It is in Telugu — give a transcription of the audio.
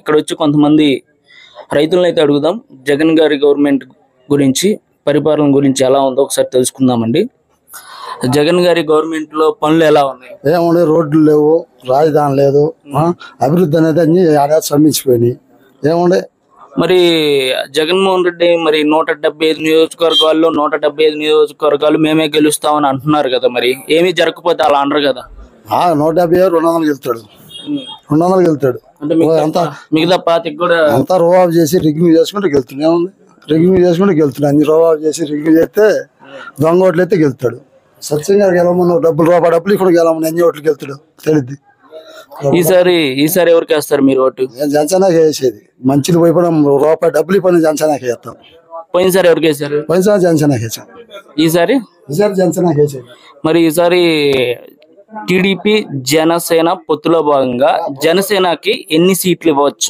ఇక్కడ వచ్చి కొంతమంది రైతులను అయితే అడుగుదాం. జగన్ గారి గవర్నమెంట్ గురించి, పరిపాలన గురించి ఎలా ఉందో ఒకసారి తెలుసుకుందామండి. జగన్ గారి గవర్నమెంట్ లో పనులు ఎలా ఉన్నాయి? ఏముండే, రోడ్లు లేవు, రాజధాని లేదు, అభివృద్ధి అనేది అన్ని ఏడాది శ్రమించిపోయినాయి. ఏముండే మరి జగన్మోహన్ రెడ్డి మరి 175 నియోజకవర్గాల్లో 175 నియోజకవర్గాలు మేమే గెలుస్తామని అంటున్నారు కదా, మరి ఏమీ జరగకపోతే అలా అనరు కదా? 150 200 గెలుతాడు, 200 గెలుతాడు. అంతా మిగతా పార్టీకి కూడా అంతా రోవాబు చేసి రిగ్గింగ్ చేసుకుంటే గెలుతుంది. ఏముంది, రిగ్గింగ్ చేసుకుంటే గెలుతున్నాడు. అన్ని రోవాబు చేసి రిగ్గింగ్ చేస్తే దొంగ ఓట్లు అయితే గెలుతాడు. సత్యంగా గెలవమని డబ్బులు ఇప్పుడు గెలవమని అన్ని ఓట్లు గెలుతాడు తెలియదు. ఈసారి ఎవరికి వేస్తారు మీరు ఓటు? జనసేనకి వేసేది. మంచిలు పోయిపోవడం రూపాయి డబ్బులు ఇవ్వని జనసేనకి వేస్తాం. పోయినసారి ఎవరికి వేసారు? పోయినసారి జనసేనకి వేసాం. ఈసారి జనసేనకి వేసేది. మరి ఈసారి టీడీపీ జనసేన పొత్తులో భాగంగా జనసేనకి ఎన్ని సీట్లు ఇవ్వచ్చు?